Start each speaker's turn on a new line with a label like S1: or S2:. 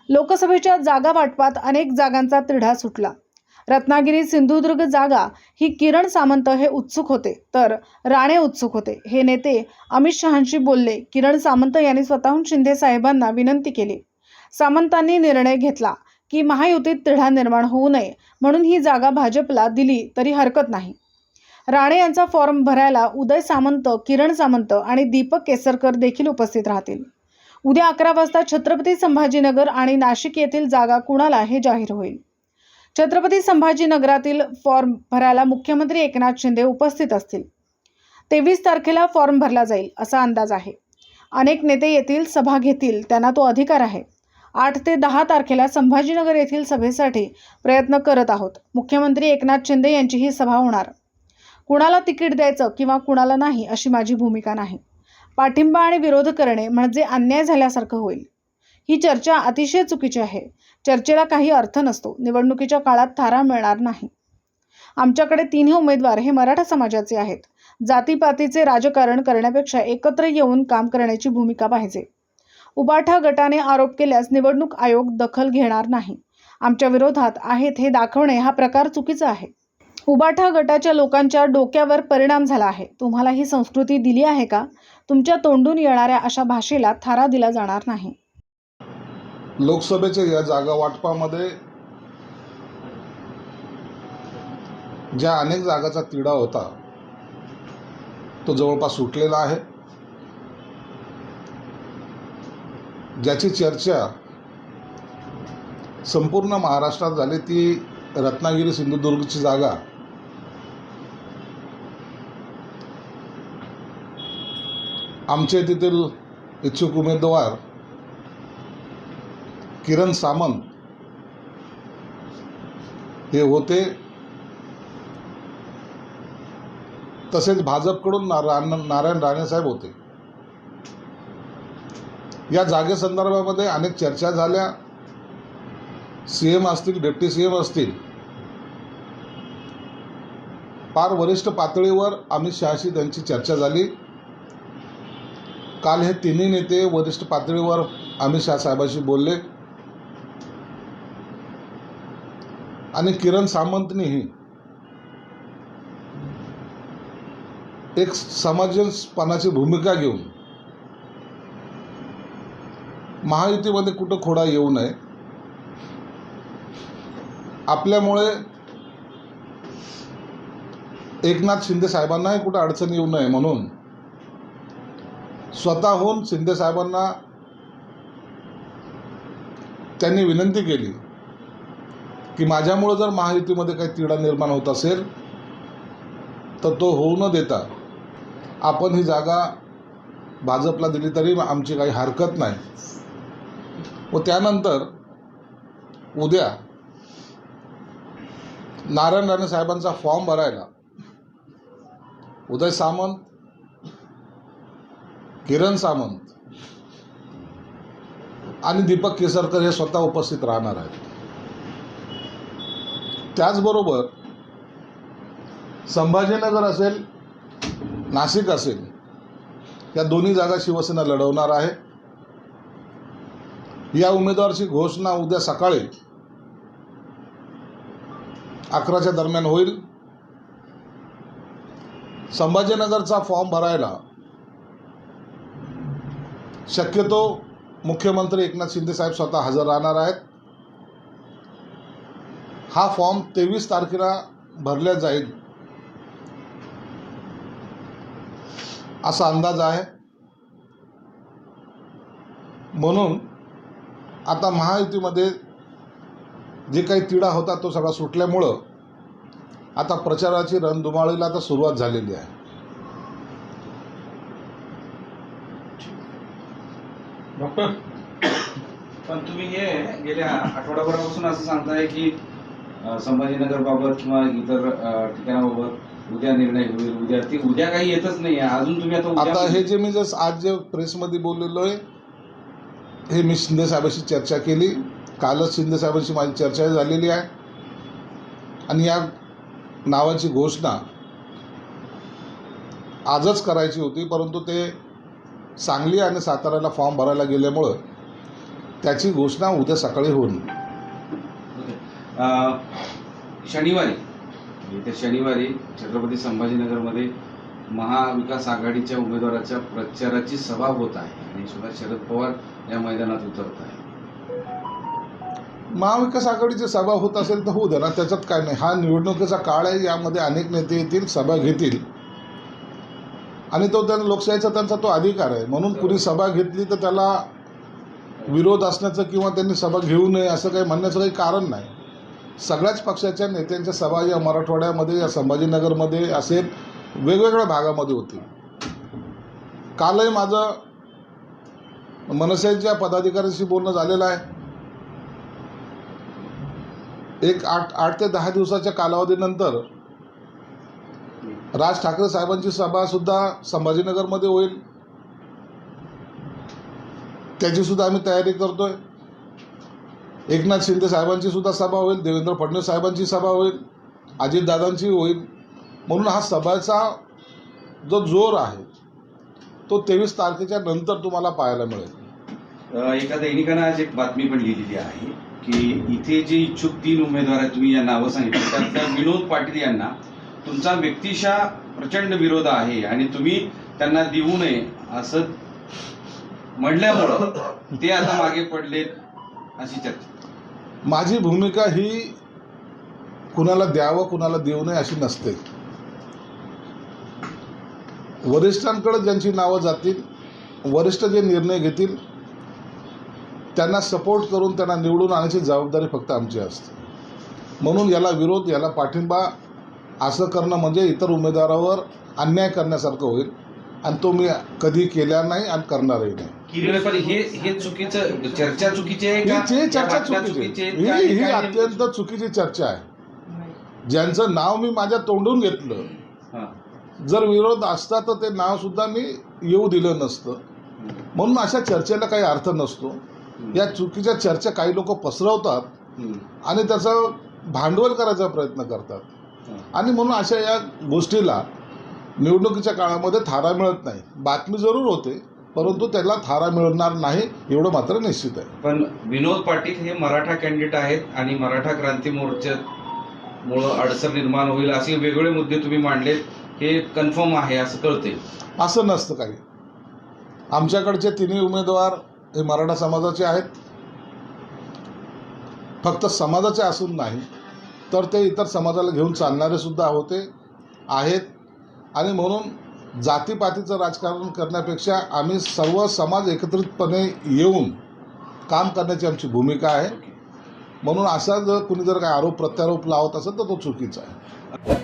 S1: लोकसभेच्या जागा वाटपात अनेक जागांचा तिढा सुटला। रत्नागिरी सिंधुदुर्ग जागा ही किरण सामंत हे उत्सुक होते, तर राणे उत्सुक होते। हे नेते अमित शहांशी बोलले। किरण सामंत यांनी स्वतःहून शिंदे साहेबांना विनंती केली। सामंतांनी निर्णय घेतला की महायुतीत तिढा निर्माण होऊ नये म्हणून ही जागा भाजपला दिली तरी हरकत नाही। राणे यांचा फॉर्म भरायला उदय सामंत, किरण सामंत आणि दीपक केसरकर देखील उपस्थित राहतील। उद्या 11 वाजता छत्रपती संभाजीनगर आणि नाशिक येथील जागा कुणाला हे जाहीर होईल। छत्रपती संभाजीनगरातील फॉर्म भरायला मुख्यमंत्री एकनाथ शिंदे उपस्थित असतील। 23 तारखेला फॉर्म भरला जाईल असा अंदाज आहे। अनेक नेते येथील सभा घेतील, त्यांना तो अधिकार आहे। 8 ते 10 तारखेला संभाजीनगर येथील सभेसाठी प्रयत्न करत आहोत। मुख्यमंत्री एकनाथ शिंदे यांची ही सभा होणार। कुणाला तिकीट द्यायचं किंवा कुणाला नाही अशी माझी भूमिका नाही। पाठिंबा आणि विरोध करणे म्हणजे अन्याय झाल्यासारखं होईल। ही चर्चा अतिशय चुकीची आहे। चर्चेला काही अर्थ नसतो। निवडणुकीच्या काळात थारा मिळणार नाही। आमच्याकडे 3 उमेदवार हे मराठा समाजाचे आहेत। जातीपातीचे राजकारण करण्यापेक्षा एकत्र येऊन काम करण्याची भूमिका पाहिजे। उबाठा गटाने आरोप केल्यास निवडणूक आयोग दखल घेणार नाही। आमच्या विरोधात आहेत हे दाखवणे हा प्रकार चुकीचा आहे। उबाठा गटाच्या लोकांच्या डोक्यावर परिणाम झाला आहे। तुम्हाला ही संस्कृती दिली आहे का? तुमच्या तोंडून येणाऱ्या अशा भाषेला थारा दिला जाणार नाही।
S2: लोकसभेच्या या जागा वाटपामध्ये ज्या अनेक जागाचा तिढा होता तो जवळपास सुटलेला आहे। ज्याची चर्चा संपूर्ण महाराष्ट्रात झाली ती रत्नागिरी सिंधुदुर्गची जागा आमचे तेथील इच्छुक उमेदवार किरण सामंत हे होते। तसेच भाजपकडून नारायण राणे साहेब होते। या जागेसंदर्भामध्ये अनेक चर्चा झाल्या। सीएम असतील, डेप्टी सीएम असतील, फार वरिष्ठ पातळीवर अमित शहाशी त्यांची चर्चा झाली। काल हे तिन्ही नेते वरिष्ठ पातळीवर अमित शहा साहेबांशी बोलले आणि किरण सामंतनेही एक समाजपणाची भूमिका घेऊन महायुतीमध्ये कुठं खोडा येऊ नये, आपल्यामुळे एकनाथ शिंदे साहेबांनाही कुठं अडचण येऊ नये म्हणून स्वतःहून शिंदे साहेबांना त्यांनी विनंती केली की माझ्यामुळे जर महायुतीमध्ये काही तिढा निर्माण होत असेल तर तो होऊ न देता आपण ही जागा भाजपला दिली तरी आमची काही हरकत नाही। व त्यानंतर उद्या नारायण राणे साहेबांचा फॉर्म भरायला उदय सामंत, किरण सामंत आणि दीपक केसरकर हे स्वतः उपस्थित राहणार आहेत। त्याचबरोबर संभाजीनगर असेल, नाशिक असेल, या दोन्ही जागा शिवसेना लढवणार आहे। या उमेदवाराची घोषणा उद्या सकाळी 11च्या दरम्यान होईल। संभाजीनगरचा फॉर्म भरायला शक्यतो मुख्यमंत्री एकनाथ शिंदे साहेब स्वतः हजर राहणार आहेत। हा फॉर्म 23 तारखेला भरला जाईल असा अंदाज आहे। म्हणून आता महायुतीमध्ये जे काही तिढा होता तो सगळा सुटल्यामुळं आता प्रचाराची रणधुमाळीला आता सुरुवात झालेली आहे।
S3: डॉक्टर, पण तुम्ही हे गेल्या आठवड्याभरापासून असं सांगताय की संभाजीनगर बाबत किंवा इतर ठिकाणाबाबत उद्या निर्णय होईल, उद्या काही येतच नाही आहे अजून। तुम्ही आता
S2: हे जे मी आज जे प्रेसमध्ये बोललेलो आहे हे मी शिंदे साहेबांशी चर्चा केली। कालच शिंदे साहेबांशी माझी चर्चा झालेली आहे आणि या नावाची घोषणा आजच करायची होती, परंतु ते सांगली आणि साताऱ्याला फॉर्म भरायला गेल्यामुळं त्याची घोषणा उद्या सकाळी होईल.
S3: शनिवारी येत्या शनिवारी छत्रपती संभाजीनगरमध्ये महाविकास आघाडीच्या उमेदवाराच्या प्रचाराची सभा होत आहे आणि सुद्धा शरद पवार या मैदानात उतरत आहे.
S2: महाविकास आघाडीची सभा होत असेल तर होऊ द्या ना, त्याच्यात काय नाही. हा निवडणुकीचा काळ आहे, यामध्ये अनेक नेते येतील, सभा घेतील आणि तो त्यांना लोकशाहीचा त्यांचा तो अधिकार आहे. म्हणून कुणी सभा घेतली तर त्याला विरोध असण्याचं किंवा त्यांनी सभा घेऊ नये असं काही म्हणण्याचं काही कारण नाही. सगळ्याच पक्षाच्या नेत्यांच्या सभा या मराठवाड्यामध्ये, या संभाजीनगरमध्ये असेल, वेगवेगळ्या भागामध्ये होती. कालही माझं मनसेच्या पदाधिकाऱ्यांशी बोलणं झालेलं आहे. एक 8 ते 10 दिवसाच्या कालावधीनंतर राज ठाकरे साहेबांची सभा सुद्धा संभाजीनगरमध्ये होईल. त्याची सुद्धा आम्ही तयारी करतोय. एकनाथ शिंदे साहेबांची सुद्धा सभा होईल, देवेंद्र फडणवीस साहेबांची सभा होईल, अजितदादांची होईल. म्हणून हा सभेचा जो जोर आहे तो 23 तारखेच्या नंतर तुम्हाला पाहायला मिळेल.
S3: एका दैनिकानं आज एक बातमी पण लिहिलेली आहे की इथे जे इच्छुक 3 उमेदवार आहेत, तुम्ही या नावं सांगितलं, त्यातल्या विनोद पाटील यांना तुमचा व्यक्तिशः प्रचंड विरोध आहे आणि तुम्ही त्यांना देऊ नये असं म्हणल्यामुळं ते आता मागे पडलेत अशी चर्चा.
S2: माझी भूमिका ही कुणाला द्यावं कुणाला देऊ नये अशी नसते. वरिष्ठांकडे ज्यांची नावं जातील, वरिष्ठ जे निर्णय घेतील त्यांना सपोर्ट करून त्यांना निवडून आणण्याची जबाबदारी फक्त आमची असते. म्हणून याला विरोध, याला पाठिंबा असं करणं म्हणजे इतर उमेदवारावर अन्याय करण्यासारखं होईल आणि तो मी कधी केला नाही आणि करणारही नाही.
S3: पण हे चुकीचं, चर्चा चुकीची आहे का?
S2: ही चर्चा
S3: या बातम्या
S2: चुकीची
S3: आहेत का?
S2: ही
S3: काय
S2: अत्यंत चुकीची चर्चा आहे. ज्यांचं नाव मी माझ्या तोंडून घेतलं,
S3: हां.
S2: जर विरोध असता तर ते नाव सुद्धा मी येऊ दिलं नसतं. म्हणून अशा चर्चेला काही अर्थ नसतो. या चुकीच्या चर्चा काही लोक पसरवतात आणि त्याचं भांडवल करायचा प्रयत्न करतात आणि म्हणून अशा या गोष्टीला निवडणुकीच्या काळामध्ये थारा मिळत नाही. बातमी जरूर होते परंतु त्याला थारा मिळणार नाही एवढं मात्र निश्चित आहे.
S3: पण विनोद पाटील हे मराठा कॅन्डिडेट आहेत आणि मराठा क्रांती मोर्चामुळं अडचण निर्माण होईल असे वेगवेगळे मुद्दे तुम्ही मांडलेत, हे कन्फर्म आहे असं कळते?
S2: असं नसतं काही. आमच्याकडचे 3 उमेदवार हे मराठा समाजाचे आहेत. फक्त समाजाचे असून नाही तर ते इतर समाजाला घेऊन चालणारे सुद्धा आहेत आणि म्हणून जातीपातीचं राजकारण करण्यापेक्षा आम्ही सर्व समाज एकत्रितपणे येऊन काम करण्याची आमची भूमिका आहे. म्हणून असा जर कुणी जर काही आरोप प्रत्यारोप लावत असेल तर तो चुकीचा आहे.